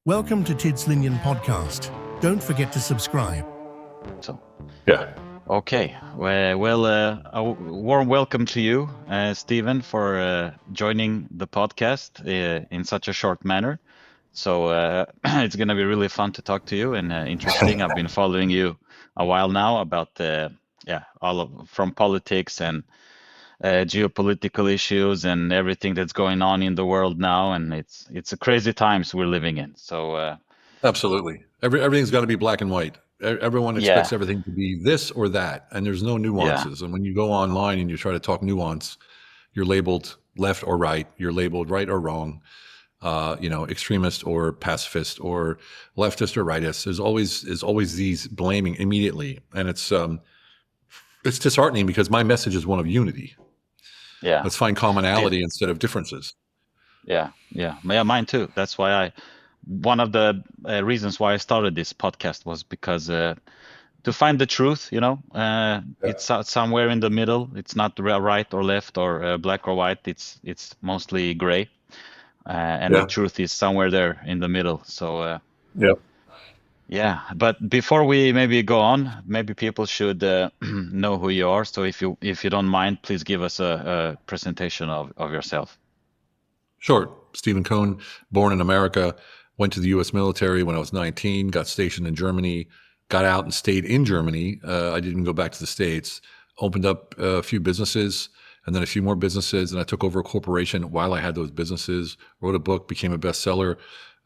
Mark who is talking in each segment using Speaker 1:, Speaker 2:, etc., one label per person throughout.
Speaker 1: Welcome to Tidslinjen Podcast. Don't forget to subscribe.
Speaker 2: So,
Speaker 3: Yeah.
Speaker 2: okay. Well, a warm welcome to you, Steven, for joining the podcast in such a short manner. So it's going to be really fun to talk to you and interesting. I've been following you a while now about from politics and geopolitical issues and everything that's going on in the world now, and it's a crazy times we're living in. So
Speaker 3: Absolutely. Everything's got to be black and white. Everyone expects everything to be this or that, and there's no nuances. And when you go online and you try to talk nuance, you're labeled left or right. You're labeled right or wrong. Extremist or pacifist or leftist or rightist. There's always these blaming immediately, and it's disheartening because my message is one of unity.
Speaker 2: Yeah.
Speaker 3: Let's find commonality instead of differences.
Speaker 2: Yeah, mine too. That's why one of the reasons why I started this podcast was because to find the truth, it's somewhere in the middle. It's not right or left or black or white. It's mostly gray, and the truth is somewhere there in the middle. So yeah. But before we maybe go on, maybe people should know who you are. So if you don't mind, please give us a presentation of yourself.
Speaker 3: Sure. Steven Kuhn, born in America, went to the U.S. military when I was 19, got stationed in Germany, got out and stayed in Germany. I didn't go back to the States, opened up a few businesses and then a few more businesses. And I took over a corporation while I had those businesses, wrote a book, became a bestseller,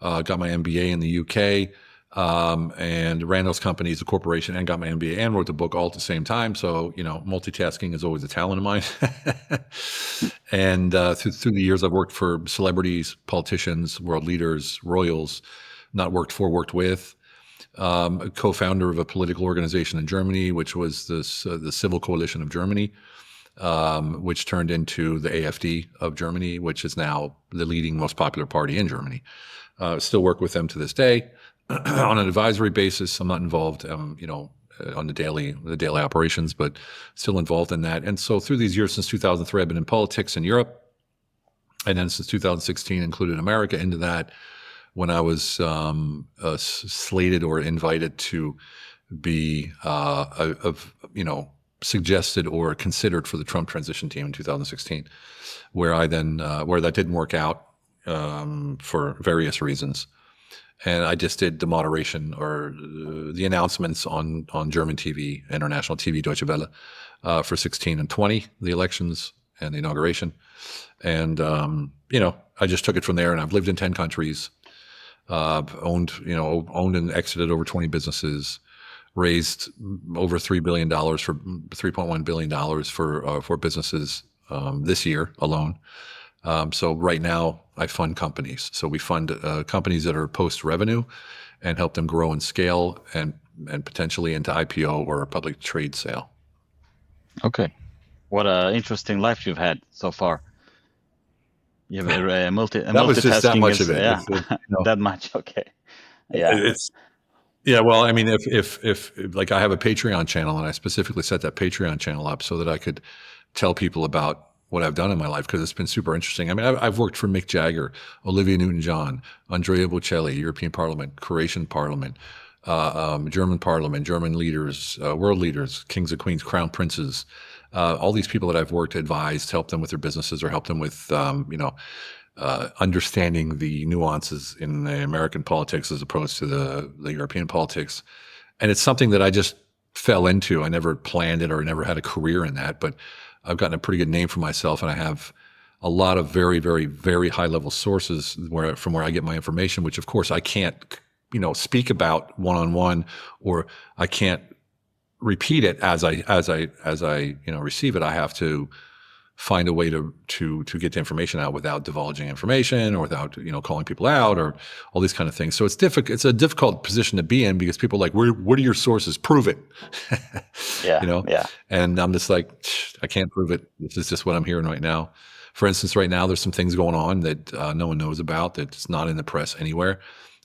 Speaker 3: got my MBA in the UK, and ran those companies, the corporation, and got my MBA and wrote the book all at the same time. So, multitasking is always a talent of mine. And through the years, I've worked for celebrities, politicians, world leaders, royals, not worked for, worked with. A co-founder of a political organization in Germany, which was the Civil Coalition of Germany, which turned into the AfD of Germany, which is now the leading, most popular party in Germany. Still work with them to this day. On an advisory basis. I'm not involved, on the daily operations, but still involved in that. And so through these years, since 2003, I've been in politics in Europe, and then since 2016, included America into that. When I was slated or invited to be, suggested or considered for the Trump transition team in 2016, where that didn't work out for various reasons. And I just did the moderation or the announcements on German TV, international TV, Deutsche Welle, for 16 and 20, the elections and the inauguration. And, I just took it from there, and I've lived in 10 countries, owned and exited over 20 businesses, raised over $3 billion for $3.1 billion for businesses this year alone. So right now I fund companies. So we fund companies that are post-revenue and help them grow and scale and potentially into IPO or a public trade sale.
Speaker 2: Okay. What an interesting life you've had so far. You've multitasking.
Speaker 3: That was just that much of it.
Speaker 2: Yeah, that much. Okay. Yeah.
Speaker 3: Well, I mean, if like I have a Patreon channel, and I specifically set that Patreon channel up so that I could tell people about what I've done in my life, because it's been super interesting. I mean, I've worked for Mick Jagger, Olivia Newton-John, Andrea Bocelli, European Parliament, Croatian Parliament, German Parliament, German leaders, world leaders, kings and queens, crown princes, all these people that I've worked, advised, helped them with their businesses or helped them with, understanding the nuances in the American politics as opposed to the European politics. And it's something that I just fell into. I never planned it or never had a career in that, but I've gotten a pretty good name for myself, and I have a lot of very, very, very high level sources from where I get my information, which of course I can't, speak about one-on-one, or I can't repeat it as I receive it. I have to find a way to get the information out without divulging information or without, calling people out or all these kind of things. So it's difficult. It's a difficult position to be in because people are like, what are your sources? Prove it.
Speaker 2: Yeah.
Speaker 3: And I'm just like, I can't prove it. This is just what I'm hearing right now. For instance, right now, there's some things going on that no one knows about, that's not in the press anywhere.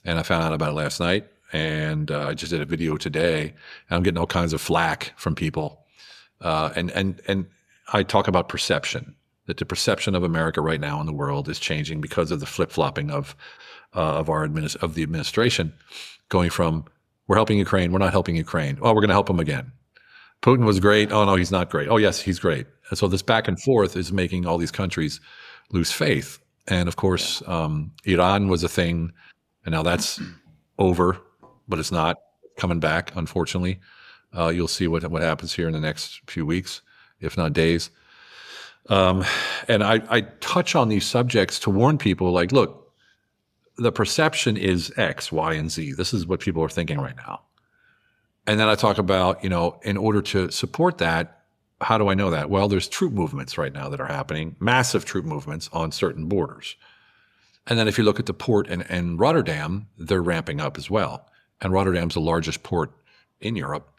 Speaker 3: And I found out about it last night, and I just did a video today, and I'm getting all kinds of flack from people. And I talk about perception, that the perception of America right now in the world is changing because of the flip-flopping of of the administration, going from we're helping Ukraine, we're not helping Ukraine. Oh, we're going to help them again. Putin was great. Oh no, he's not great. Oh yes, he's great. And so this back and forth is making all these countries lose faith. And of course, Iran was a thing, and now that's over, but it's not coming back, unfortunately. You'll see what happens here in the next few weeks, if not days. And I touch on these subjects to warn people, like, look, the perception is X, Y, and Z. This is what people are thinking right now. And then I talk about, in order to support that, how do I know that? Well, there's troop movements right now that are happening, massive troop movements on certain borders. And then if you look at the port in Rotterdam, they're ramping up as well. And Rotterdam's the largest port in Europe.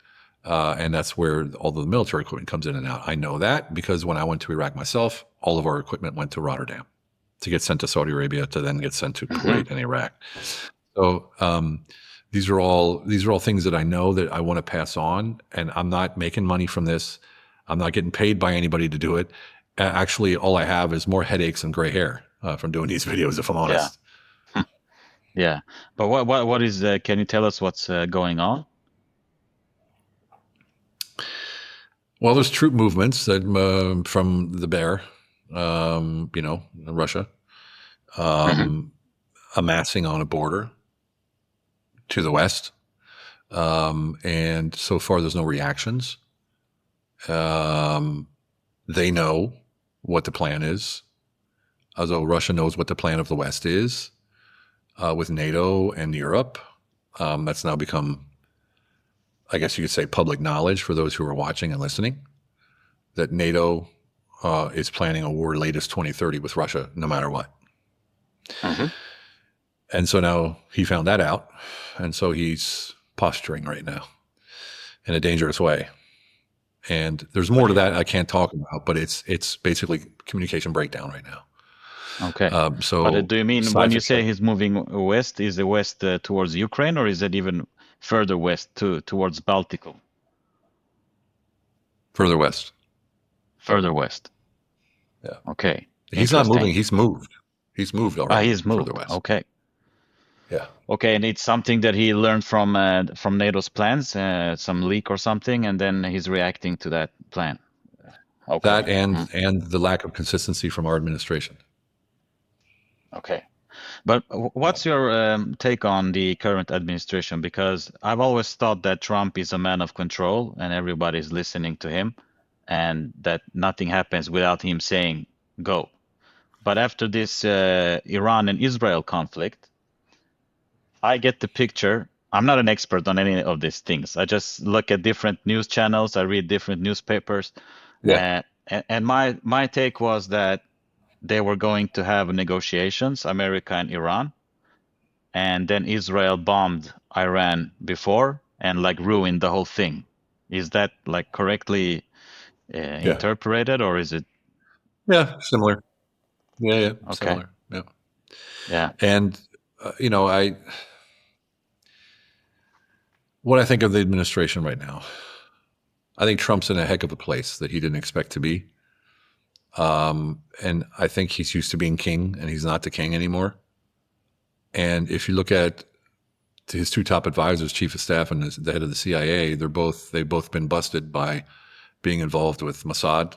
Speaker 3: And that's where all the military equipment comes in and out. I know that because when I went to Iraq myself, all of our equipment went to Rotterdam to get sent to Saudi Arabia to then get sent to Kuwait and Iraq. So these are all things that I know that I want to pass on, and I'm not making money from this. I'm not getting paid by anybody to do it. Actually, all I have is more headaches and gray hair from doing these videos, if I'm honest.
Speaker 2: Yeah. But what is? Can you tell us what's going on?
Speaker 3: Well, there's troop movements that from the Bear, Russia, amassing on a border to the west, and so far there's no reactions. They know what the plan is, although Russia knows what the plan of the West is with NATO and Europe. That's now become, I guess you could say, public knowledge for those who are watching and listening, that NATO is planning a war latest 2030 with Russia, no matter what. And so now he found that out, and so he's posturing right now in a dangerous way. And there's more to that I can't talk about, but it's basically communication breakdown right now.
Speaker 2: Okay.
Speaker 3: So,
Speaker 2: but do you mean when you say he's moving west, is the west towards Ukraine, or is it even further west towards Baltical?
Speaker 3: Further west.
Speaker 2: Further west.
Speaker 3: Yeah.
Speaker 2: Okay.
Speaker 3: He's not moving. He's moved. He's moved already.
Speaker 2: He's moved.
Speaker 3: Further west.
Speaker 2: Okay.
Speaker 3: Yeah.
Speaker 2: Okay, and it's something that he learned from NATO's plans, some leak or something, and then he's reacting to that plan. Okay.
Speaker 3: That and the lack of consistency from our administration.
Speaker 2: Okay. But what's your take on the current administration? Because I've always thought that Trump is a man of control and everybody's listening to him, and that nothing happens without him saying go. But after this Iran and Israel conflict, I get the picture. I'm not an expert on any of these things. I just look at different news channels. I read different newspapers.
Speaker 3: Yeah.
Speaker 2: And my take was that they were going to have negotiations, America and Iran. And then Israel bombed Iran before and like ruined the whole thing. Is that like correctly interpreted, or is it?
Speaker 3: Yeah, similar. Yeah,
Speaker 2: Okay.
Speaker 3: similar. Yeah.
Speaker 2: Yeah.
Speaker 3: And, what I think of the administration right now, I think Trump's in a heck of a place that he didn't expect to be. And I think he's used to being king, and he's not the king anymore. And if you look at his two top advisors, chief of staff and the head of the CIA, they've both been busted by being involved with Mossad.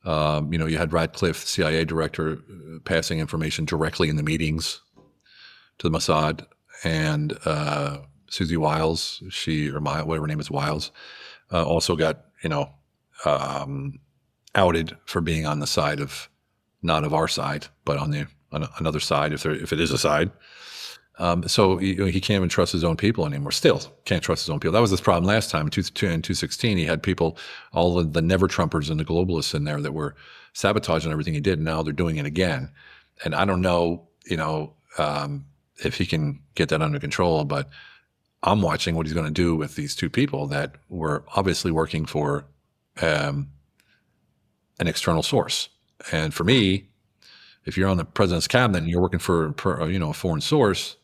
Speaker 3: You had Ratcliffe, the CIA director, passing information directly in the meetings to the Mossad, and Susie Wiles, whatever her name is, Wiles, also got outed for being on the side of, not of our side, but on another side, if it is a side. So he can't even trust his own people anymore. Still can't trust his own people. That was his problem last time in 2016. He had people, all of the never Trumpers and the globalists in there that were sabotaging everything he did. And now they're doing it again. And I don't know, if he can get that under control, but I'm watching what he's going to do with these two people that were obviously working for an external source. And for me, if you're on the president's cabinet and you're working for a foreign source,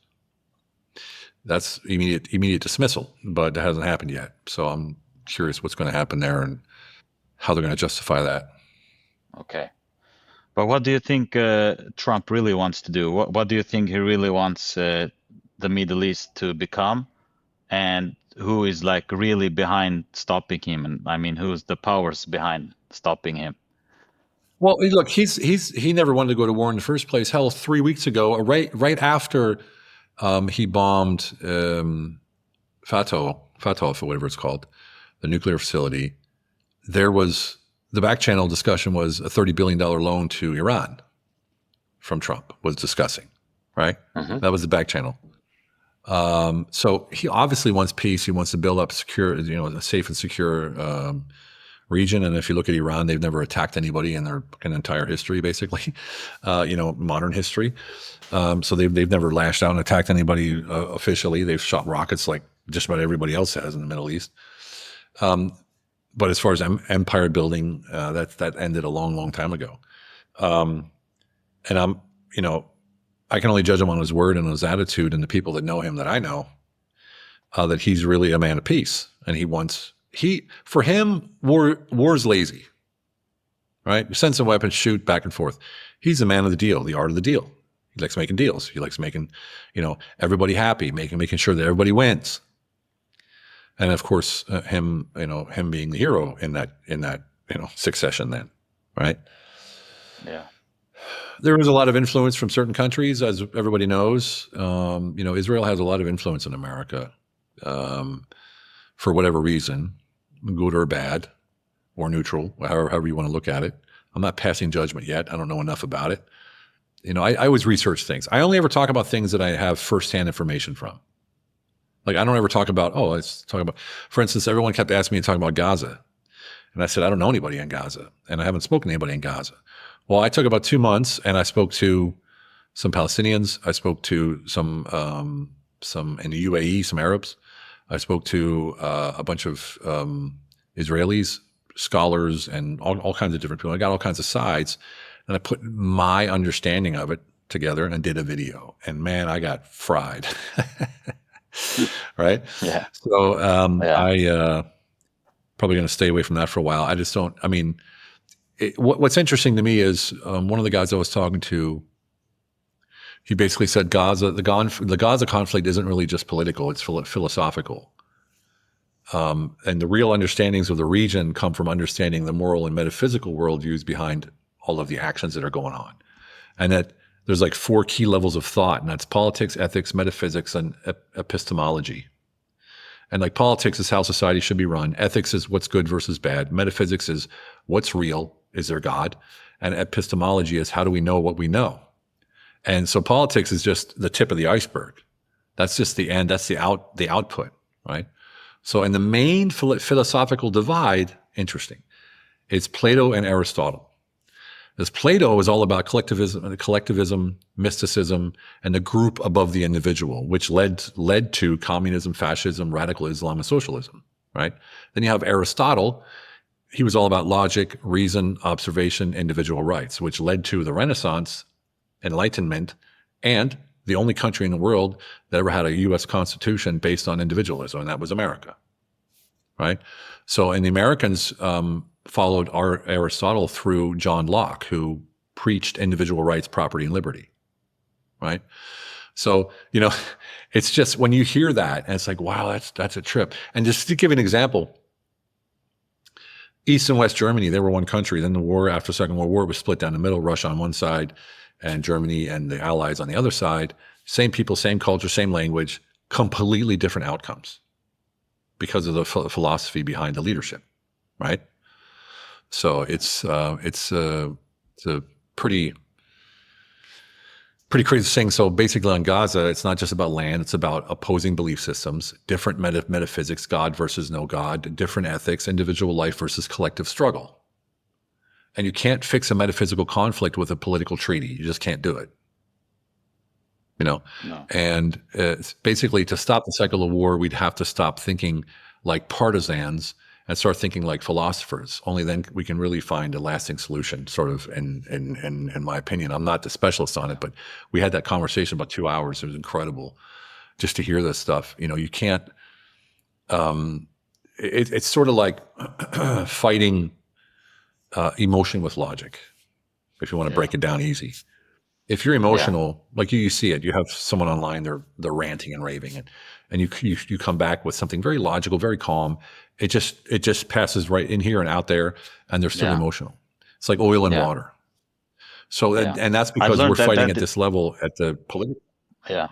Speaker 3: that's immediate dismissal. But that hasn't happened yet. So I'm curious what's going to happen there and how they're going to justify that.
Speaker 2: Okay. But what do you think Trump really wants to do? What do you think he really wants the Middle East to become? And who is like really behind stopping him? And I mean, who's the powers behind stopping him?
Speaker 3: Well, look, he never wanted to go to war in the first place. Hell, 3 weeks ago, right after he bombed Fatah, or whatever it's called, the nuclear facility, the back channel discussion was a $30 billion loan to Iran from Trump was discussing, right? That was the back channel. So he obviously wants peace. He wants to build up a safe and secure region. And if you look at Iran, they've never attacked anybody in their entire history, basically, modern history. So they've never lashed out and attacked anybody officially. They've shot rockets like just about everybody else has in the Middle East. But as far as empire building, that ended a long, long time ago. And I can only judge him on his word and his attitude, and the people that know him that I know, that he's really a man of peace. And for him, war's lazy, right? You send some weapons, shoot back and forth. He's a man of the deal, the art of the deal. He likes making deals. He likes making, everybody happy, making sure that everybody wins. And of course, him being the hero in that succession then, right?
Speaker 2: Yeah.
Speaker 3: There is a lot of influence from certain countries, as everybody knows. Israel has a lot of influence in America for whatever reason, good or bad, or neutral, however you want to look at it. I'm not passing judgment yet. I don't know enough about it. I always research things. I only ever talk about things that I have firsthand information from. Like, I don't ever talk about, for instance, everyone kept asking me to talk about Gaza. And I said, I don't know anybody in Gaza. And I haven't spoken to anybody in Gaza. Well, I took about 2 months and I spoke to some Palestinians. I spoke to some in the UAE, some Arabs. I spoke to a bunch of Israelis, scholars, and all kinds of different people. I got all kinds of sides. And I put my understanding of it together and I did a video. And man, I got fried. Right?
Speaker 2: Yeah.
Speaker 3: So I probably going to stay away from that for a while. I just don't, what's interesting to me is one of the guys I was talking to, he basically said the Gaza conflict isn't really just political, it's philosophical. And the real understandings of the region come from understanding the moral and metaphysical worldviews behind all of the actions that are going on. And that there's like 4 key levels of thought, and that's politics, ethics, metaphysics, and epistemology. And like politics is how society should be run. Ethics is what's good versus bad. Metaphysics is what's real, is there God? And epistemology is how do we know what we know? And so politics is just the tip of the iceberg. That's just the end. That's the output, right? So in the main philosophical divide, interesting, it's Plato and Aristotle. As Plato is all about collectivism, mysticism, and the group above the individual, which led to communism, fascism, radical Islam, and socialism, right? Then you have Aristotle. He was all about logic, reason, observation, individual rights, which led to the Renaissance, Enlightenment, and the only country in the world that ever had a U.S. Constitution based on individualism, and that was America, right? So, and the Americans followed Aristotle through John Locke, who preached individual rights, property, and liberty, right? So, it's just when you hear that, and it's like, wow, that's a trip. And just to give you an example, East and West Germany, they were one country. Then the war, after Second World War, was split down the middle, Russia on one side and Germany and the Allies on the other side. Same people, same culture, same language, completely different outcomes because of the philosophy behind the leadership, right? So it's a pretty crazy thing. So basically on Gaza, it's not just about land. It's about opposing belief systems, different metaphysics, God versus no God, different ethics, individual life versus collective struggle. And you can't fix a metaphysical conflict with a political treaty. You just can't do it. No. And basically to stop the cycle of war, we'd have to stop thinking like partisans and start thinking like philosophers. Only then we can really find a lasting solution, sort of, in my opinion. I'm not the specialist on it, but we had that conversation about 2 hours. It was incredible just to hear this stuff. You can't, it's sort of like fighting emotion with logic. if you want to break it down easy. If you're emotional, like you see it, you have someone online, they're ranting and raving, and you come back with something very logical, very calm. It just passes right in here and out there, and they're still emotional. It's like oil and water. So and that's because we're fighting at this level at the political.
Speaker 2: Yeah.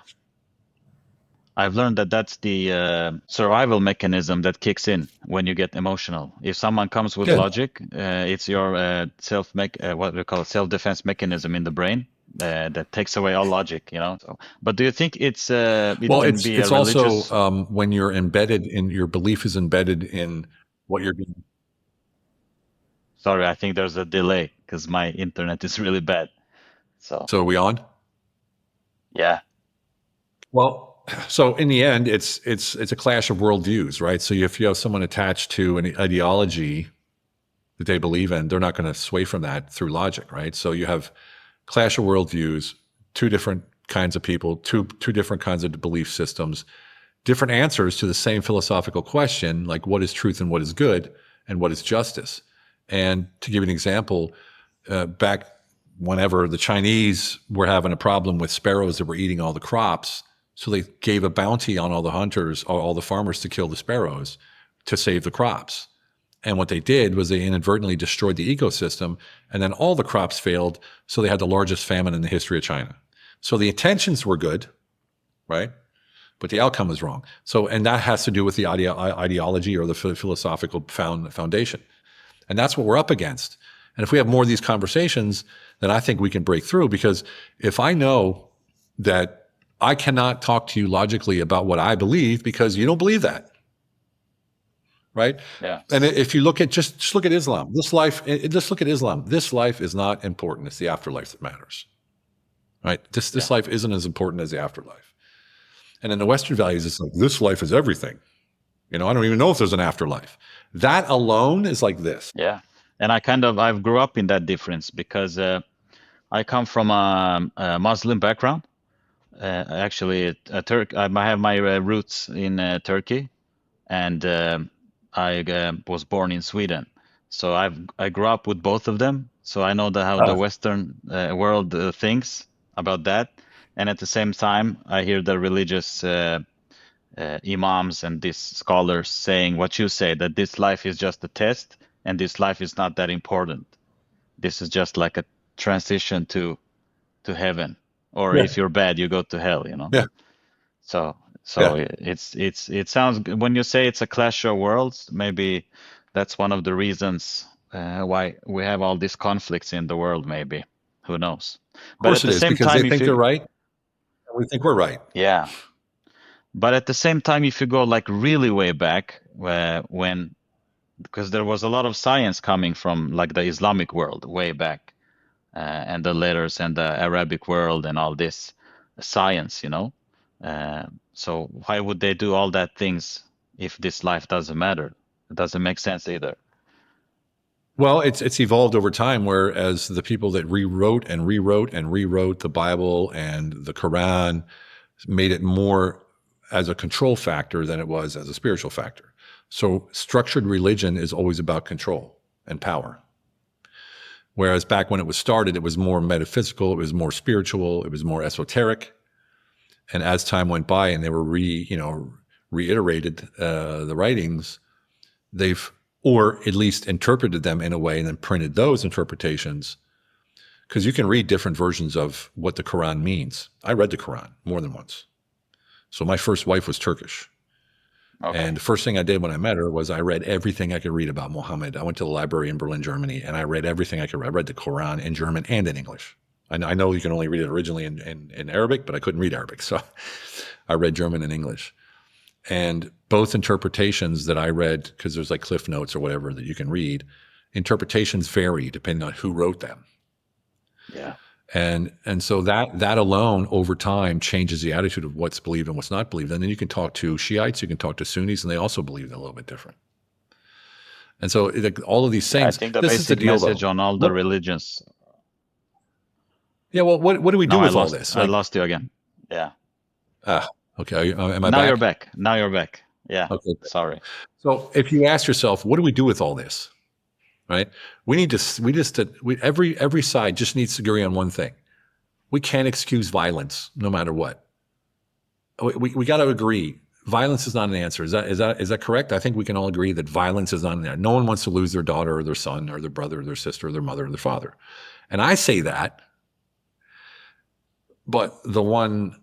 Speaker 2: I've learned that that's the survival mechanism that kicks in when you get emotional. If someone comes with logic, it's your what we call self-defense mechanism in the brain that takes away all logic, So, but do you think it's
Speaker 3: it's also when you're embedded in your belief is embedded in what you're doing.
Speaker 2: Sorry, I think there's a delay because my internet is really bad. So
Speaker 3: are we on?
Speaker 2: Yeah.
Speaker 3: Well, so in the end, it's a clash of worldviews, right? So if you have someone attached to an ideology that they believe in, they're not going to sway from that through logic, right? So you have clash of worldviews, two different kinds of people, two different kinds of belief systems, different answers to the same philosophical question, like what is truth and what is good and what is justice. And to give you an example, back whenever the Chinese were having a problem with sparrows that were eating all the crops, so they gave a bounty on all the hunters, or all the farmers, to kill the sparrows to save the crops. And what they did was they inadvertently destroyed the ecosystem, and then all the crops failed, so they had the largest famine in the history of China. So the intentions were good, right? But the outcome was wrong. So, and that has to do with the ideology or the philosophical foundation. And that's what we're up against. And if we have more of these conversations, then I think we can break through, because if I know that I cannot talk to you logically about what I believe because you don't believe that, right?
Speaker 2: Yeah.
Speaker 3: And if you look at just look at Islam, just look at Islam. This life is not important. It's the afterlife that matters, right? This life isn't as important as the afterlife. And in the Western values, it's like this life is everything. I don't even know if there's an afterlife. That alone is like this.
Speaker 2: Yeah. And I grew up in that difference because I come from a Muslim background. Actually, I have my roots in Turkey, and I was born in Sweden. So I grew up with both of them. So I know how the Western world thinks about that. And at the same time, I hear the religious imams and these scholars saying what you say, that this life is just a test, and this life is not that important. This is just like a transition to heaven, or if you're bad, you go to hell.
Speaker 3: Yeah.
Speaker 2: So it sounds good. When you say it's a clash of worlds, maybe that's one of the reasons why we have all these conflicts in the world. Maybe, who knows?
Speaker 3: Of course, but at the same time, they think they're right, and we think we're right.
Speaker 2: Yeah. But at the same time, if you go like really way back, because there was a lot of science coming from like the Islamic world way back, and the letters and the Arabic world and all this science, so why would they do all that things if this life doesn't matter? It doesn't make sense either.
Speaker 3: Well, it's evolved over time, whereas the people that rewrote the Bible and the Quran made it more as a control factor than it was as a spiritual factor. So structured religion is always about control and power. Whereas back when it was started, it was more metaphysical, it was more spiritual, it was more esoteric. And as time went by and they were reiterated the writings, or at least interpreted them in a way and then printed those interpretations. Because you can read different versions of what the Quran means. I read the Quran more than once. So my first wife was Turkish. Okay. And the first thing I did when I met her was I read everything I could read about Muhammad. I went to the library in Berlin, Germany, and I read everything I could read. I read the Quran in German and in English. I know you can only read it originally in Arabic, but I couldn't read Arabic. So I read German and English. And both interpretations that I read, because there's like Cliff Notes or whatever that you can read, interpretations vary depending on who wrote them.
Speaker 2: Yeah.
Speaker 3: And so that alone over time changes the attitude of what's believed and what's not believed. And then you can talk to Shiites, you can talk to Sunnis, and they also believe a little bit different. And so all of these things.
Speaker 2: I think the basic message on all the religions.
Speaker 3: Yeah, well, what do we do with all this?
Speaker 2: I lost you again. Yeah.
Speaker 3: Okay. Am I
Speaker 2: now
Speaker 3: back?
Speaker 2: You're back. Now you're back. Yeah.
Speaker 3: Okay.
Speaker 2: Sorry.
Speaker 3: So if you ask yourself, what do we do with all this? right? Every side just needs to agree on one thing. We can't excuse violence no matter what. We got to agree. Violence is not an answer. Is that correct? I think we can all agree that violence is not an answer. No one wants to lose their daughter or their son or their brother or their sister or their mother or their father. And I say that, but the one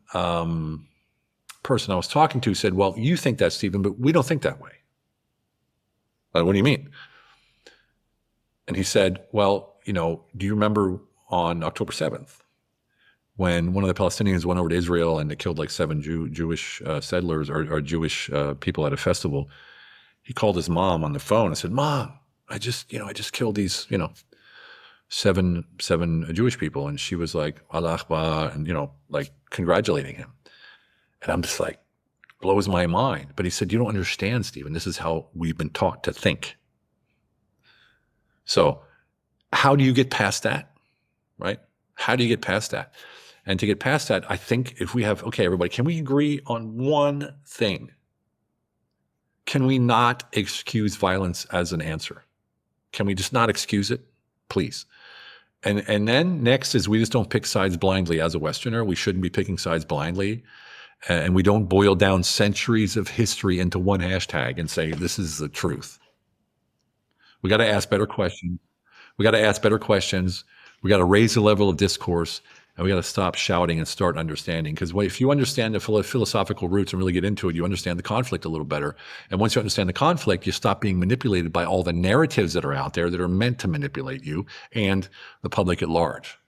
Speaker 3: person I was talking to said, well, you think that, Stephen, but we don't think that way. What do you mean? And he said, well, do you remember on October 7th when one of the Palestinians went over to Israel and they killed like 7 Jewish settlers or Jewish people at a festival? He called his mom on the phone and said, Mom, I just killed these, 7 Jewish people. And she was like, Allah Akbar, and, like congratulating him. And I'm just like, blows my mind. But he said, you don't understand, Stephen. This is how we've been taught to think. So how do you get past that, right? How do you get past that? And to get past that, I think if we have, okay, everybody, can we agree on one thing? Can we not excuse violence as an answer? Can we just not excuse it? Please. And then next is we just don't pick sides blindly as a Westerner. We shouldn't be picking sides blindly. And we don't boil down centuries of history into one hashtag and say, this is the truth. We got to ask better questions. We got to raise the level of discourse, and we got to stop shouting and start understanding. Because if you understand the philosophical roots and really get into it, you understand the conflict a little better. And once you understand the conflict, you stop being manipulated by all the narratives that are out there that are meant to manipulate you and the public at large.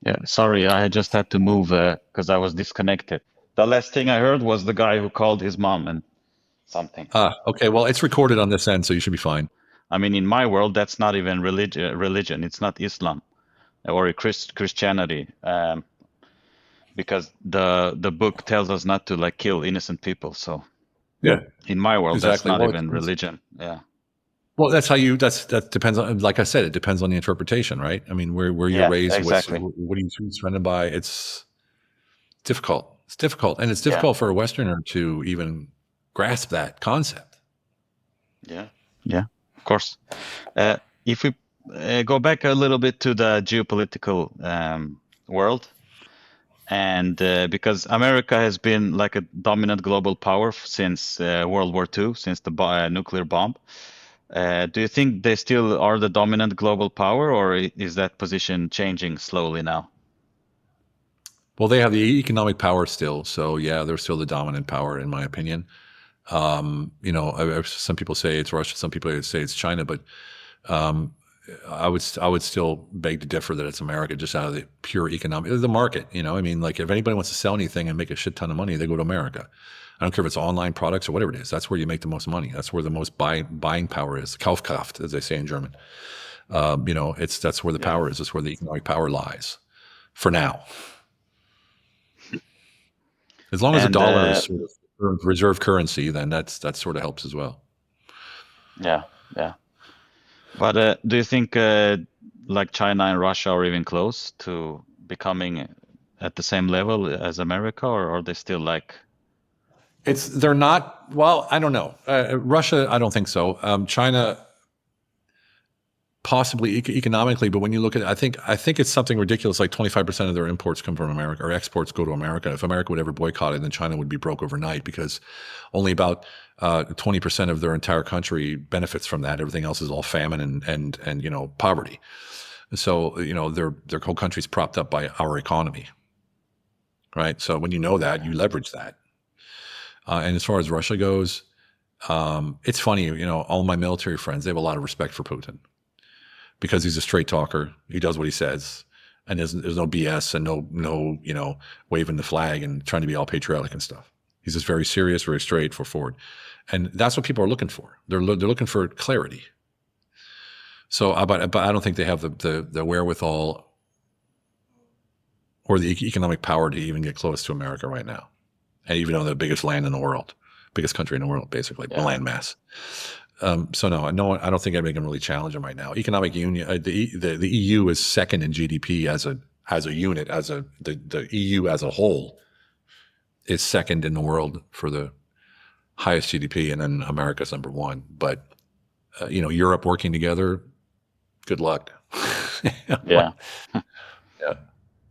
Speaker 2: Yeah, sorry, I just had to move because I was disconnected. The last thing I heard was the guy who called his mom and something.
Speaker 3: Okay. Well, it's recorded on this end, so you should be fine.
Speaker 2: I mean, in my world, that's not even religion. It's not Islam or Christianity, because the book tells us not to like kill innocent people. So
Speaker 3: yeah,
Speaker 2: in my world,
Speaker 3: exactly.
Speaker 2: That's not even religion. Yeah.
Speaker 3: Well, that depends on, like I said, it depends on the interpretation, right? I mean, where you're raised,
Speaker 2: exactly.
Speaker 3: what are you surrounded by? It's difficult. It's difficult. And it's difficult for a Westerner to even grasp that concept.
Speaker 2: Yeah, of course. If we go back a little bit to the geopolitical world, and because America has been like a dominant global power since World War II, since the nuclear bomb. Do you think they still are the dominant global power, or is that position changing slowly now?
Speaker 3: Well, they have the economic power still. So yeah, they're still the dominant power, in my opinion. Some people say it's Russia, some people say it's China, but I would still beg to differ that it's America, just out of the pure economic, the market. I mean, like if anybody wants to sell anything and make a shit ton of money, they go to America. I don't care if it's online products or whatever it is. That's where you make the most money. That's where the most buying power is. Kaufkraft, as they say in German. That's where the power is. That's where the economic power lies. For now, as long as the dollar is sort of reserve currency, then that sort of helps as well.
Speaker 2: Yeah. But do you think like China and Russia are even close to becoming at the same level as America, or are they still like?
Speaker 3: They're not. Well, I don't know. Russia, I don't think so. China, possibly economically, but when you look at it, I think it's something ridiculous. Like 25% of their imports come from America, or exports go to America. If America would ever boycott it, then China would be broke overnight, because only about 20% of their entire country benefits from that. Everything else is all famine and poverty. So their whole country's propped up by our economy, right? So when you know that, you leverage that. And as far as Russia goes, it's funny, all my military friends, they have a lot of respect for Putin because he's a straight talker. He does what he says, and there's no BS and no waving the flag and trying to be all patriotic and stuff. He's just very serious, very straightforward. And that's what people are looking for. They're looking for clarity. So, but I don't think they have the wherewithal or the economic power to even get close to America right now. And even though they're the biggest land in the world, biggest country in the world, basically, land mass. So no, I don't think anybody can really challenge them right now. Economic union, the EU is second in GDP as a unit, the EU as a whole is second in the world for the highest GDP, and then America's number one. But Europe working together, good luck.
Speaker 2: Yeah.
Speaker 3: Yeah.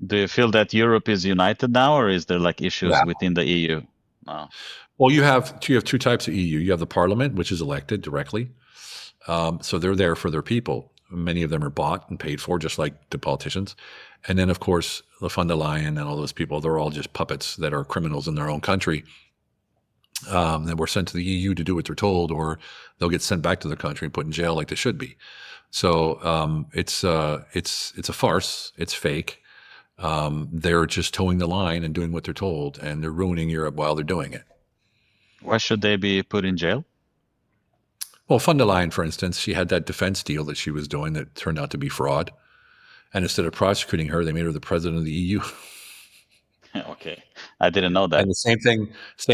Speaker 2: Do you feel that Europe is united now, or is there like issues
Speaker 3: Yeah.
Speaker 2: within the EU? No.
Speaker 3: Well, you have two types of EU. You have the Parliament, which is elected directly, so they're there for their people. Many of them are bought and paid for, just like the politicians. And then, of course, the von der Leyen and all those people, they're all just puppets that are criminals in their own country that were sent to the EU to do what they're told, or they'll get sent back to their country and put in jail like they should be. So it's a farce. It's fake. They're just towing the line and doing what they're told, and they're ruining Europe while they're doing it.
Speaker 2: Why should they be put in jail?
Speaker 3: Well, von der Leyen, for instance, she had that defense deal that she was doing that turned out to be fraud. And instead of prosecuting her, they made her the president of the EU.
Speaker 2: Okay, I didn't know that.
Speaker 3: And the same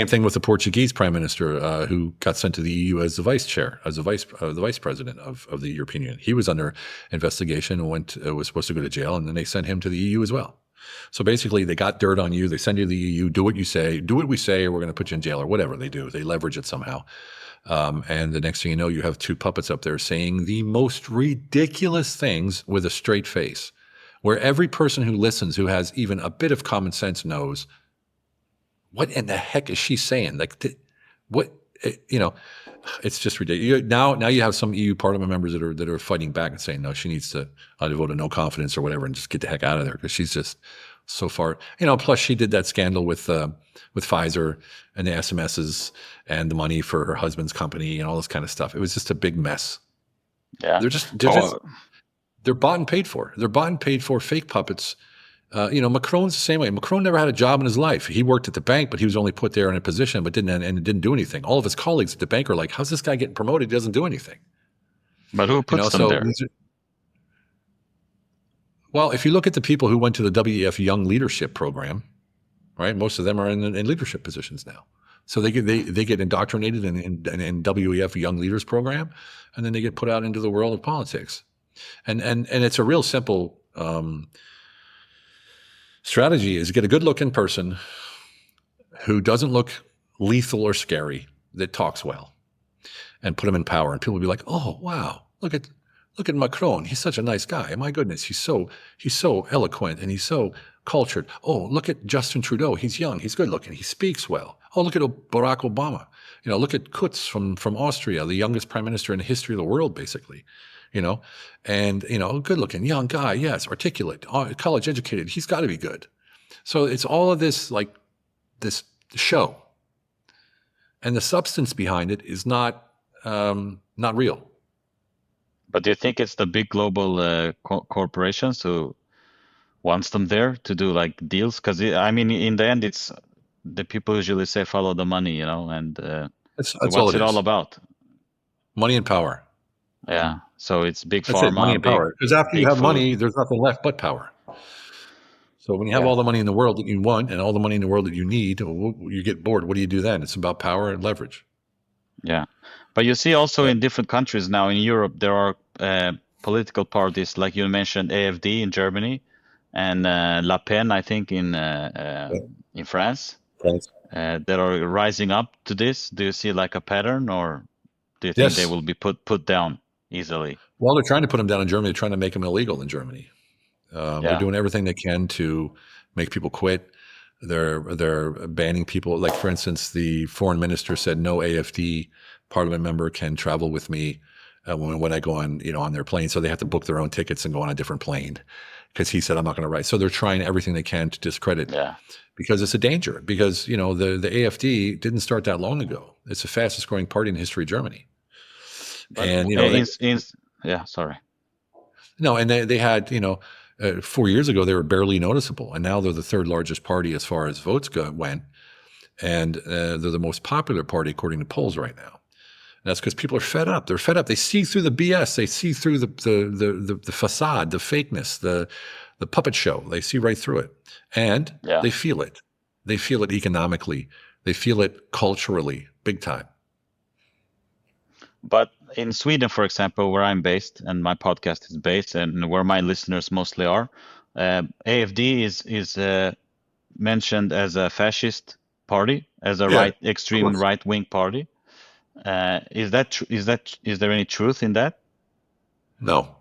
Speaker 3: thing with the Portuguese prime minister who got sent to the EU as the vice chair, as the vice president of the European Union. He was under investigation and was supposed to go to jail, and then they sent him to the EU as well. So basically, they got dirt on you. They send you to the EU. Do what you say. Do what we say, or we're going to put you in jail, or whatever they do. They leverage it somehow. And the next thing you know, you have two puppets up there saying the most ridiculous things with a straight face, where every person who listens, who has even a bit of common sense, knows what in the heck is she saying? Like, it's just ridiculous. Now you have some EU Parliament members that are fighting back and saying, no, she needs to either vote a no confidence or whatever and just get the heck out of there, because she's just so far. Plus she did that scandal with Pfizer and the SMSs and the money for her husband's company and all this kind of stuff. It was just a big mess.
Speaker 2: Yeah,
Speaker 3: they're bought and paid for. They're bought and paid for, fake puppets. Macron's the same way. Macron never had a job in his life. He worked at the bank, but he was only put there in a position, but didn't do anything. All of his colleagues at the bank are like, "How's this guy getting promoted? He doesn't do anything."
Speaker 2: But who puts them there?
Speaker 3: Well, if you look at the people who went to the WEF Young Leadership Program, right? Most of them are in leadership positions now. So they get indoctrinated in WEF Young Leaders Program, and then they get put out into the world of politics. And it's a real simple strategy: is get a good-looking person who doesn't look lethal or scary, that talks well, and put him in power. And people will be like, "Oh, wow, look at Macron. He's such a nice guy. My goodness, he's so eloquent and he's so cultured. Oh, look at Justin Trudeau. He's young. He's good-looking. He speaks well. Oh, look at Barack Obama. Look at Kurz from Austria, the youngest prime minister in the history of the world, basically." And good-looking young guy, yes, articulate, college educated. He's got to be good. So it's all of this, like this show, and the substance behind it is not real.
Speaker 2: But do you think it's the big global corporations who wants them there to do like deals? Because in the end, it's the people usually say follow the money, and
Speaker 3: That's
Speaker 2: what's
Speaker 3: all
Speaker 2: it all about?
Speaker 3: Money and power.
Speaker 2: Yeah. So it's big
Speaker 3: That's
Speaker 2: pharma,
Speaker 3: it, money and power. Because after you have money, there's nothing left but power. So when you have all the money in the world that you want and all the money in the world that you need, you get bored. What do you do then? It's about power and leverage.
Speaker 2: Yeah. But you see also in different countries now in Europe, there are political parties, like you mentioned, AFD in Germany and Le Pen, I think, in France, that are rising up to this. Do you see like a pattern, or do you think they will be put down easily?
Speaker 3: Well, they're trying to put them down in Germany. They're trying to make them illegal in Germany. They're doing everything they can to make people quit. They're banning people. Like, for instance, the foreign minister said no AFD parliament member can travel with me when I go on their plane. So they have to book their own tickets and go on a different plane, because he said I'm not going to write. So they're trying everything they can to discredit. Because it's a danger. Because the AFD didn't start that long ago. It's the fastest growing party in the history of Germany.
Speaker 2: But,
Speaker 3: and
Speaker 2: sorry.
Speaker 3: No, and they had 4 years ago, they were barely noticeable, and now they're the third largest party as far as votes went, and they're the most popular party according to polls right now. And that's because people are fed up. They're fed up. They see through the BS. They see through the facade, the fakeness, the puppet show. They see right through it, and they feel it. They feel it economically. They feel it culturally, big time.
Speaker 2: But in Sweden, for example, where I'm based and my podcast is based, and where my listeners mostly are, AFD is mentioned as a fascist party, as a extreme right-wing party. Is there any truth in that?
Speaker 3: No,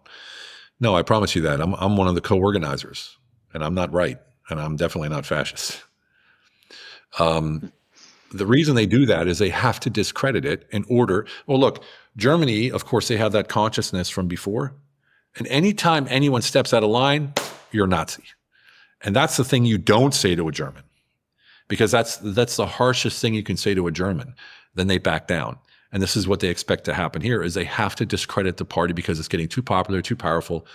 Speaker 3: no, I promise you that. I'm one of the co-organizers, and I'm not right, and I'm definitely not fascist. The reason they do that is they have to discredit it in order. Well, look, Germany, of course, they have that consciousness from before. And anytime anyone steps out of line, you're a Nazi. And that's the thing you don't say to a German, because that's the harshest thing you can say to a German. Then they back down. And this is what they expect to happen here, is they have to discredit the party because it's getting too popular, too powerful,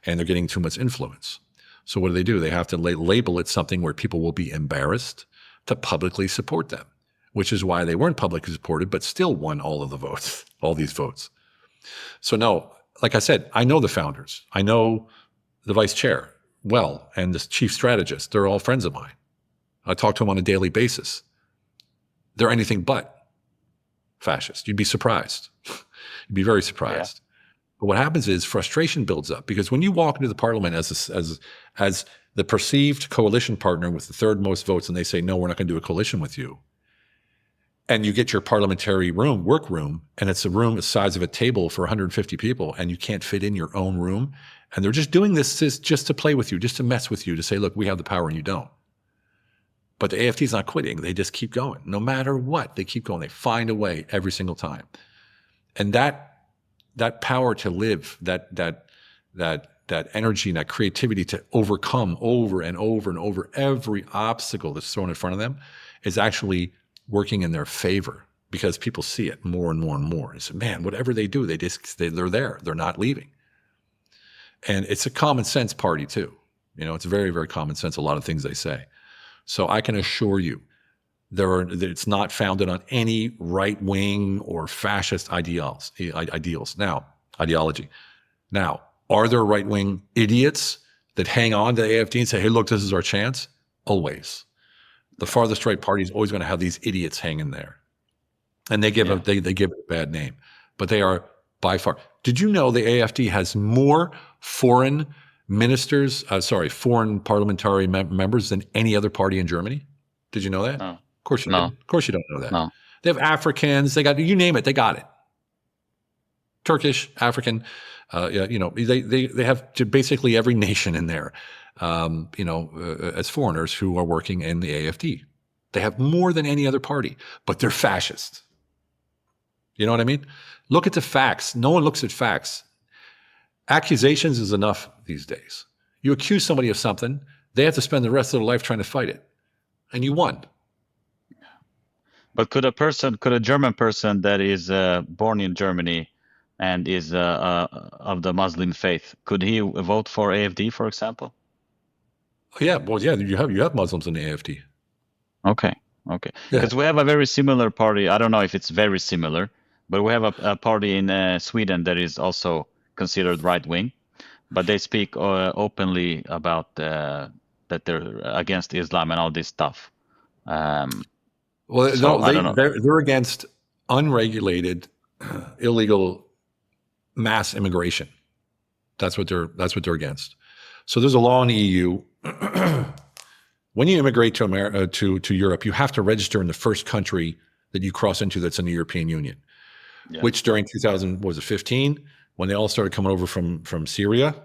Speaker 3: and they're getting too much influence. So what do? They have to label it something where people will be embarrassed to publicly support them, which is why they weren't publicly supported, but still won all of the votes, all these votes. So no, like I said, I know the founders. I know the vice chair well, and the chief strategist. They're all friends of mine. I talk to them on a daily basis. They're anything but fascist. You'd be surprised. You'd be very surprised. Yeah. But what happens is frustration builds up, because when you walk into the parliament as the perceived coalition partner with the third most votes, and they say, no, we're not going to do a coalition with you, and you get your parliamentary workroom, and it's a room the size of a table for 150 people, and you can't fit in your own room, and they're just doing this just to play with you, just to mess with you, to say, look, we have the power and you don't. But the AFD is not quitting. They just keep going. No matter what, they keep going. They find a way every single time. And that power to live, that energy and that creativity to overcome over and over and over every obstacle that's thrown in front of them is actually working in their favor, because people see it more and more and more. It's, man, whatever they do, they're there. They're not leaving. And it's a common sense party too. It's very, very common sense, a lot of things they say. So I can assure you that it's not founded on any right-wing or fascist ideology. Now, are there right-wing idiots that hang on to the AFD and say, hey, look, this is our chance? Always. The farthest right party is always going to have these idiots hanging there. And they give they give it a bad name. But they are by far. Did you know the AFD has more foreign ministers, foreign parliamentary members than any other party in Germany? Did you know that?
Speaker 2: No.
Speaker 3: Of course you didn't. Of course you don't know that.
Speaker 2: No.
Speaker 3: They have Africans. They got, you name it, they got it. Turkish, African, they have basically every nation in there, as foreigners who are working in the AFD. They have more than any other party, but they're fascist. You know what I mean? Look at the facts. No one looks at facts. Accusations is enough these days. You accuse somebody of something, they have to spend the rest of their life trying to fight it. And you won.
Speaker 2: But could a German person that is born in Germany and is of the Muslim faith, could he vote for AFD, for example?
Speaker 3: Yeah, well, yeah, you have Muslims in the AFD.
Speaker 2: Okay. Because we have a very similar party. I don't know if it's very similar, but we have a party in Sweden that is also considered right-wing, but they speak openly about that they're against Islam and all this stuff.
Speaker 3: They're against unregulated, illegal mass immigration. That's what they're against. So there's a law in the EU. When you immigrate to America, to Europe, you have to register in the first country that you cross into that's in the European Union. Yeah. Which during 2015, when they all started coming over from Syria,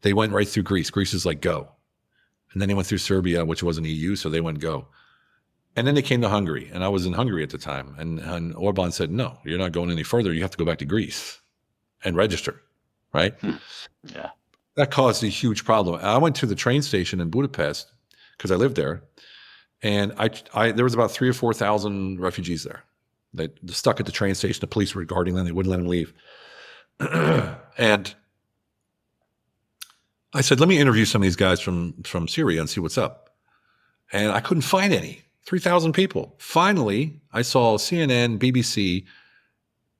Speaker 3: they went right through Greece. Greece is like, go. And then they went through Serbia, which wasn't EU, so they went go. And then they came to Hungary, and I was in Hungary at the time. And Orban said, no, you're not going any further. You have to go back to Greece and register, right?
Speaker 2: Yeah.
Speaker 3: That caused a huge problem. I went to the train station in Budapest because I lived there, and there was about 3,000 or 4,000 refugees there. They stuck at the train station. The police were guarding them. They wouldn't let them leave. And I said, let me interview some of these guys from Syria and see what's up. And I couldn't find any. 3,000 people. Finally, I saw CNN, BBC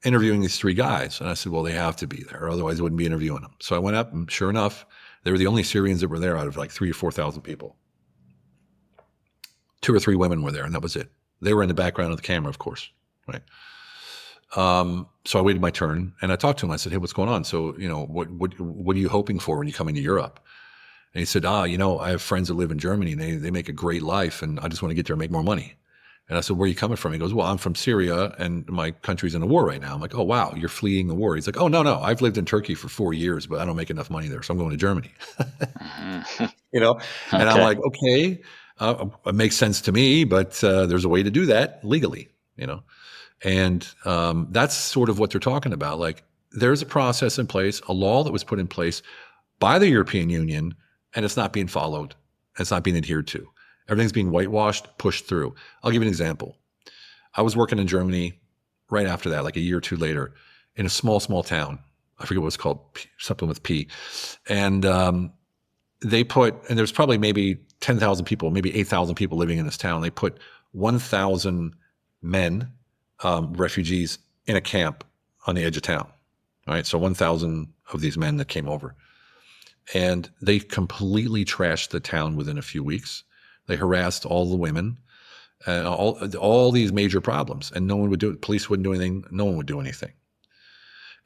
Speaker 3: interviewing these three guys. And I said, well, they have to be there, otherwise I wouldn't be interviewing them. So I went up, and sure enough, they were the only Syrians that were there out of like 3,000 or 4,000 people. 2 or 3 women were there, and that was it. They were in the background of the camera, of course, right? So I waited my turn, and I talked to him. I said, hey, what's going on? So, what are you hoping for when you come into Europe? And he said, I have friends that live in Germany, and they make a great life, and I just want to get there and make more money. And I said, where are you coming from? He goes, well, I'm from Syria and my country's in a war right now. I'm like, oh, wow, you're fleeing the war. He's like, oh, no, I've lived in Turkey for 4 years, but I don't make enough money there. So I'm going to Germany, you know? And I'm
Speaker 2: Okay.
Speaker 3: like, okay, it makes sense to me, but there's a way to do that legally, you know? And that's sort of what they're talking about. Like, there's a process in place, a law that was put in place by the European Union, and it's not being followed. It's not being adhered to. Everything's being whitewashed, pushed through. I'll give you an example. I was working in Germany right after that, like a year or two later, in a small town. I forget what it's called, something with P. And they put, and there's probably maybe 10,000 people, maybe 8,000 people living in this town. They put 1,000 men, refugees, in a camp on the edge of town. All right, so 1,000 of these men that came over. And they completely trashed the town within a few weeks. They harassed all the women, and all these major problems, and no one would do it. Police wouldn't do anything. No one would do anything.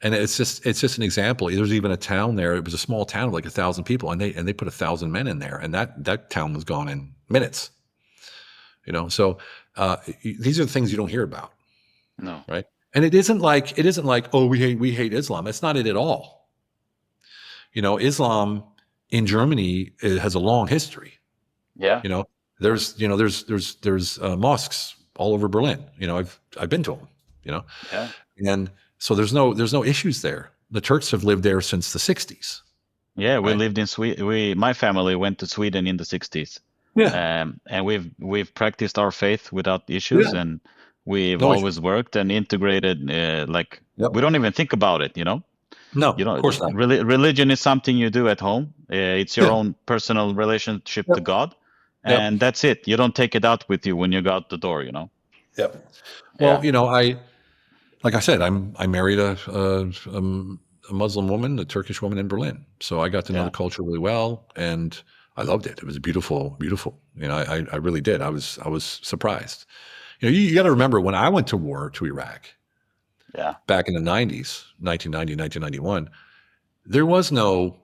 Speaker 3: And it's just an example. There's even a town there. It was a small town of like 1,000 people, and they put 1,000 men in there, and that town was gone in minutes. You know, so these are the things you don't hear about.
Speaker 2: No.
Speaker 3: Right? And it isn't like oh, we hate Islam. It's not it at all. You know, Islam in Germany has a long history.
Speaker 2: Yeah.
Speaker 3: You know, there's mosques all over Berlin. You know, I've been to them. You know,
Speaker 2: Yeah.
Speaker 3: and so there's no issues there. The Turks have lived there since the 60s.
Speaker 2: Yeah, we
Speaker 3: Right.
Speaker 2: lived in Sweden. My family went to Sweden in the 60s.
Speaker 3: Yeah.
Speaker 2: And we've practiced our faith without issues,
Speaker 3: Yeah.
Speaker 2: and we've
Speaker 3: No
Speaker 2: always worked and integrated. Like,
Speaker 3: Yep.
Speaker 2: we don't even think about it, you know.
Speaker 3: No,
Speaker 2: You know,
Speaker 3: of course not.
Speaker 2: religion is something you do at home. It's your
Speaker 3: Yeah.
Speaker 2: own personal relationship
Speaker 3: Yep.
Speaker 2: to God,
Speaker 3: Yep.
Speaker 2: and that's it. You don't take it out with you when you go out the door, you know.
Speaker 3: Yep. Well,
Speaker 2: Yeah.
Speaker 3: you know, like I said, I married a Muslim woman, a Turkish woman in Berlin. So I got to know
Speaker 2: Yeah.
Speaker 3: the culture really well, and I loved it. It was beautiful. You know, I really did. I was surprised. You know, you got to remember when I went to war to Iraq
Speaker 2: Yeah.
Speaker 3: back in the 90s, 1990, 1991, there was no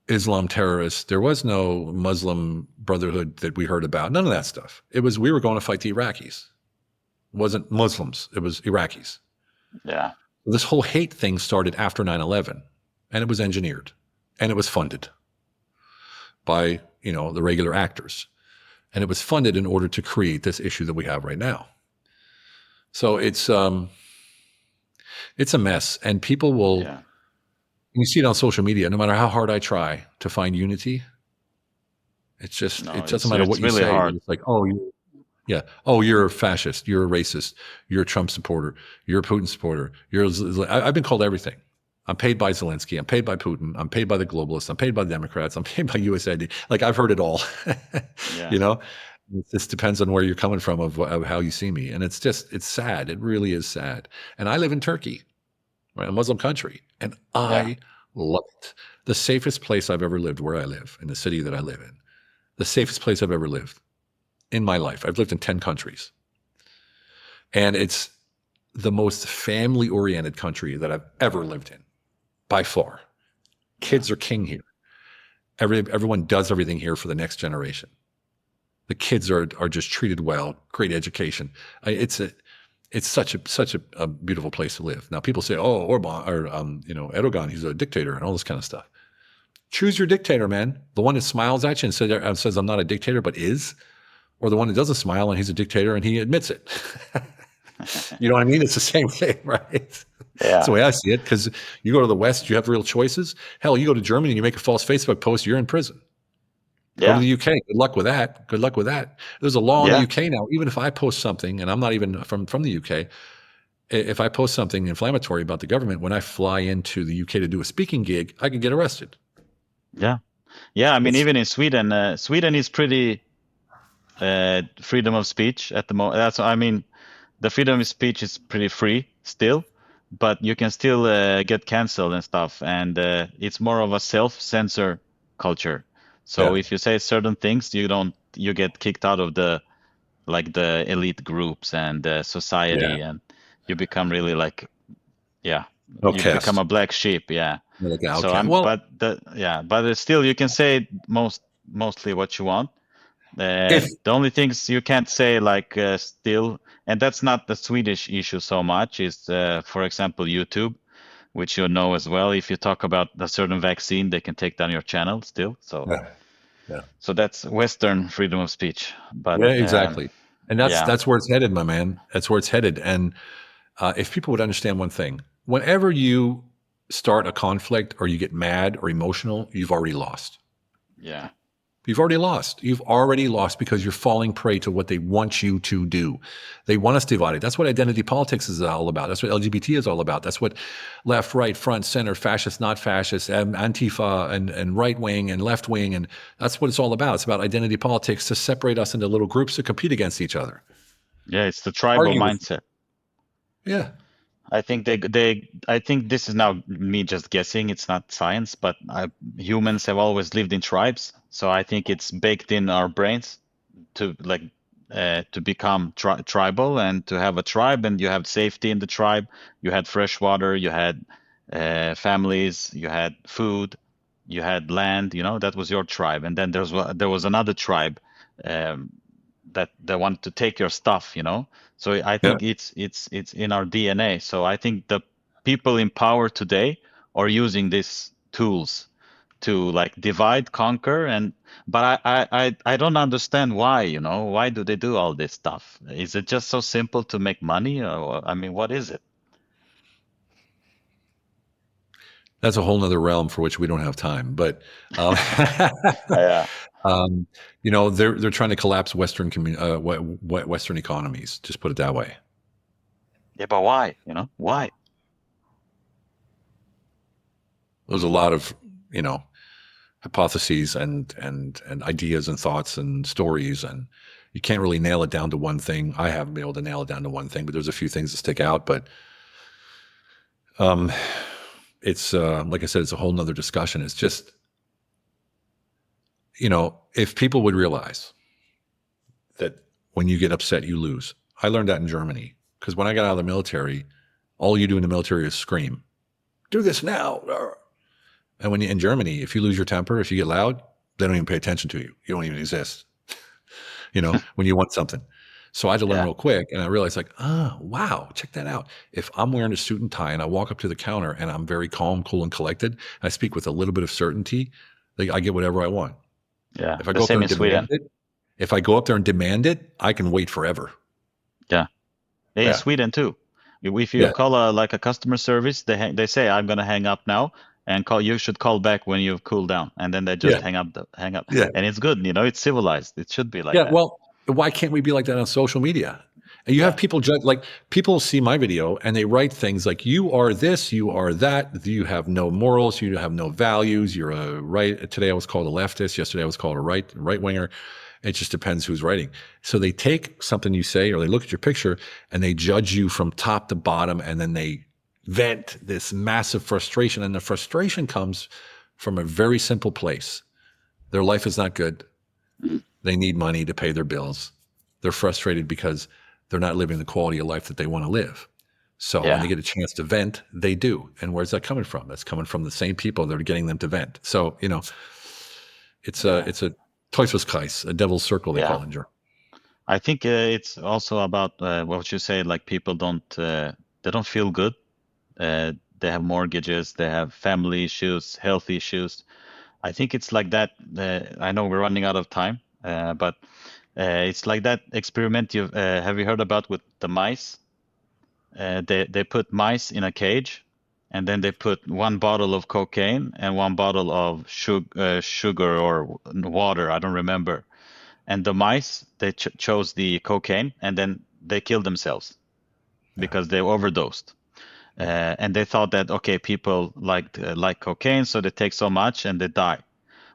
Speaker 3: Islam terrorists. There was no Muslim Brotherhood that we heard about. None of that stuff. It was, we were going to fight the Iraqis. It wasn't Muslims. It was Iraqis.
Speaker 2: Yeah.
Speaker 3: This whole hate thing started after 9/11, and it was engineered, and it was funded by, you know, the regular actors, and it was funded in order to create this issue that we have right now. So it's a mess, and people will.
Speaker 2: Yeah.
Speaker 3: You see it on social media. No matter how hard I try to find unity, it's just,
Speaker 2: No,
Speaker 3: it doesn't matter what
Speaker 2: it's
Speaker 3: you
Speaker 2: really
Speaker 3: say.
Speaker 2: hard.
Speaker 3: It's like, oh, yeah. Oh, you're a fascist. You're a racist. You're a Trump supporter. You're a Putin supporter. I've been called everything. I'm paid by Zelensky. I'm paid by Putin. I'm paid by the globalists. I'm paid by the Democrats. I'm paid by USAID. Like, I've heard it all.
Speaker 2: Yeah.
Speaker 3: You know, it just depends on where you're coming from of how you see me. And it's sad. It really is sad. And I live in Turkey, right, a Muslim country, and I love it. The safest place I've ever lived, where I live, in the city that I live in, the safest place I've ever lived in my life. I've lived in 10 countries. And it's the most family-oriented country that I've ever lived in, by far. Kids are king here. Everyone does everything here for the next generation. The kids are just treated well, great education. It's such a beautiful place to live. Now, people say, oh, Orban, or Erdogan, he's a dictator and all this kind of stuff. Choose your dictator, man. The one that smiles at you and says I'm not a dictator, but is, or the one that doesn't smile and he's a dictator and he admits it. You know what I mean? It's the same thing, right?
Speaker 2: Yeah.
Speaker 3: That's the way I see it. Because you go to the West, you have real choices. Hell, you go to Germany and you make a false Facebook post, you're in prison. Go
Speaker 2: Yeah.
Speaker 3: to the UK. Good luck with that. There's a law in
Speaker 2: Yeah.
Speaker 3: the UK now. Even if I post something, and I'm not even from the UK, if I post something inflammatory about the government, when I fly into the UK to do a speaking gig, I could get arrested.
Speaker 2: Yeah. Yeah. I mean,
Speaker 3: It's-
Speaker 2: even in Sweden, Sweden is pretty freedom of speech at the moment. The freedom of speech is pretty free still, but you can still get canceled and stuff. And it's more of a self-censor culture. So
Speaker 3: Yeah.
Speaker 2: if you say certain things, you get kicked out of the elite groups and society, and you become really like, you
Speaker 3: Outcast.
Speaker 2: become a black sheep. Yeah.
Speaker 3: Like an
Speaker 2: So
Speaker 3: outcast.
Speaker 2: but still you can say mostly what you want,
Speaker 3: If
Speaker 2: The only things you can't say like still, and that's not the Swedish issue so much, is for example YouTube, which you know as well. If you talk about a certain vaccine, they can take down your channel still. So
Speaker 3: yeah, yeah,
Speaker 2: so that's Western freedom of speech. But
Speaker 3: yeah, exactly. And
Speaker 2: yeah,
Speaker 3: that's where it's headed, my man. That's where it's headed. And if people would understand one thing, whenever you start a conflict or you get mad or emotional, you've already lost.
Speaker 2: yeah,
Speaker 3: You've already lost. You've already lost because you're falling prey to what they want you to do. They want us divided. That's what identity politics is all about. That's what LGBT is all about. That's what left, right, front, center, fascist, not fascist, Antifa, and right wing and left wing. And that's what it's all about. It's about identity politics to separate us into little groups to compete against each other.
Speaker 2: yeah. It's the tribal
Speaker 3: Argue with.
Speaker 2: mindset.
Speaker 3: Yeah.
Speaker 2: I think I think this is now me just guessing. It's not science, but humans have always lived in tribes, so I think it's baked in our brains to like to become tribal and to have a tribe, and you have safety in the tribe. You had fresh water, you had families, you had food, you had land. You know, that was your tribe, and then there was another tribe um, that they want to take your stuff. You know, so I
Speaker 3: Yeah.
Speaker 2: think it's in our DNA. So I think the people in power today are using these tools to like divide, conquer, and but I don't understand why, you know, why do they do all this stuff? Is it just so simple to make money, or I mean, what is it?
Speaker 3: That's a whole nother realm for which we don't have time. But um,
Speaker 2: Yeah,
Speaker 3: they're trying to collapse Western economies. Just put it that way.
Speaker 2: yeah, but why? You know, why?
Speaker 3: There's a lot of hypotheses and ideas and thoughts and stories, and you can't really nail it down to one thing. I haven't been able to nail it down to one thing, but there's a few things that stick out. But it's like I said, it's a whole nother discussion. It's just, if people would realize that when you get upset, you lose. I learned that in Germany, because when I got out of the military, all you do in the military is scream, do this now. And when you're in Germany, if you lose your temper, if you get loud, they don't even pay attention to you. You don't even exist, when you want something. So I had to learn
Speaker 2: Yeah,
Speaker 3: real quick. And I realized wow, check that out. If I'm wearing a suit and tie and I walk up to the counter and I'm very calm, cool, and collected, and I speak with a little bit of certainty, I get whatever I want.
Speaker 2: yeah.
Speaker 3: If I
Speaker 2: The
Speaker 3: go up there
Speaker 2: same
Speaker 3: and
Speaker 2: in Sweden.
Speaker 3: demand it, I can wait forever.
Speaker 2: Yeah, in
Speaker 3: Yeah.
Speaker 2: Sweden too. If you
Speaker 3: Yeah.
Speaker 2: call like a customer service, they say I'm gonna hang up now, and call you should call back when you've cooled down, and then they just
Speaker 3: Yeah.
Speaker 2: hang up,
Speaker 3: Yeah.
Speaker 2: and it's good. You know, it's civilized. It should be like
Speaker 3: Yeah.
Speaker 2: that.
Speaker 3: Well, why can't we be like that on social media? And you have
Speaker 2: Yeah,
Speaker 3: people people see my video and they write things like, you are this, you are that, you have no morals, you have no values, you're a right. Today I was called a leftist. Yesterday I was called a right winger. It just depends who's writing. So they take something you say or they look at your picture and they judge you from top to bottom, and then they vent this massive frustration. And the frustration comes from a very simple place. Their life is not good. They need money to pay their bills. They're frustrated because they're not living the quality of life that they want to live. So when they
Speaker 2: yeah,
Speaker 3: get a chance to vent, they do. And where's that coming from? That's coming from the same people that are getting them to vent. So, it's
Speaker 2: yeah,
Speaker 3: a Teufelskreis, a devil's circle, they
Speaker 2: yeah.
Speaker 3: call it in German.
Speaker 2: I think it's also about what you say. Like people they don't feel good. They have mortgages, they have family issues, health issues. I think it's like that. I know we're running out of time, but it's like that experiment you have you heard about with the mice? They put mice in a cage, and then they put one bottle of cocaine and one bottle of sugar or water. I don't remember. And the mice they chose the cocaine, and then they killed themselves
Speaker 3: Yeah.
Speaker 2: because they overdosed. And they thought that okay, people like cocaine, so they take so much and they die.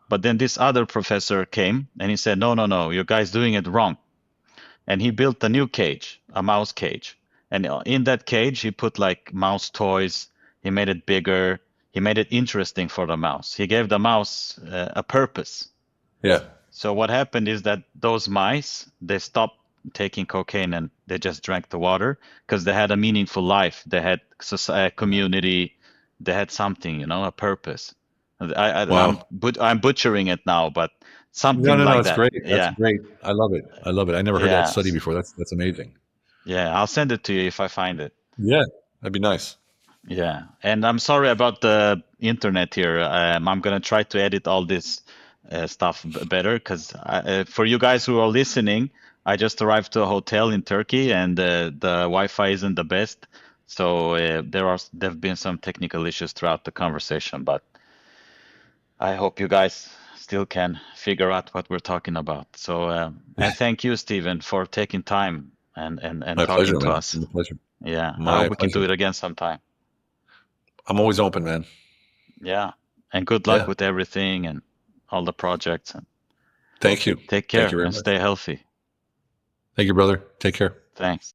Speaker 2: But then this other professor came and he said, no, no, no, you guys doing it wrong. And he built a new cage, a mouse cage. And in that cage, he put like mouse toys. He made it bigger. He made it interesting for the mouse. He gave the mouse a purpose.
Speaker 3: Yeah.
Speaker 2: So what happened is that those mice, they stopped taking cocaine and they just drank the water because they had a meaningful life. They had a community. They had something, a purpose.
Speaker 3: Wow.
Speaker 2: I'm butchering it now, but something
Speaker 3: No.
Speaker 2: like
Speaker 3: It's
Speaker 2: that.
Speaker 3: great. That's
Speaker 2: Yeah,
Speaker 3: great. I love it. I love it. I never heard that
Speaker 2: yeah,
Speaker 3: study before. That's amazing.
Speaker 2: yeah. I'll send it to you if I find it.
Speaker 3: Yeah, that'd be nice.
Speaker 2: Yeah, and I'm sorry about the internet here. I'm gonna try to edit all this stuff better because for you guys who are listening, I just arrived to a hotel in Turkey and the Wi-Fi isn't the best. So there've been some technical issues throughout the conversation, but I hope you guys still can figure out what we're talking about. So and thank you, Steven, for taking time and
Speaker 3: My
Speaker 2: talking
Speaker 3: pleasure,
Speaker 2: to
Speaker 3: man.
Speaker 2: us.
Speaker 3: My pleasure.
Speaker 2: Yeah, I
Speaker 3: My
Speaker 2: hope we can do
Speaker 3: pleasure.
Speaker 2: it again sometime.
Speaker 3: I'm always open, man.
Speaker 2: Yeah. And good luck
Speaker 3: Yeah.
Speaker 2: with everything and all the projects. And
Speaker 3: Thank you.
Speaker 2: take
Speaker 3: Thank you
Speaker 2: care
Speaker 3: very
Speaker 2: and
Speaker 3: much.
Speaker 2: stay healthy.
Speaker 3: Thank you, brother. Take care.
Speaker 2: Thanks.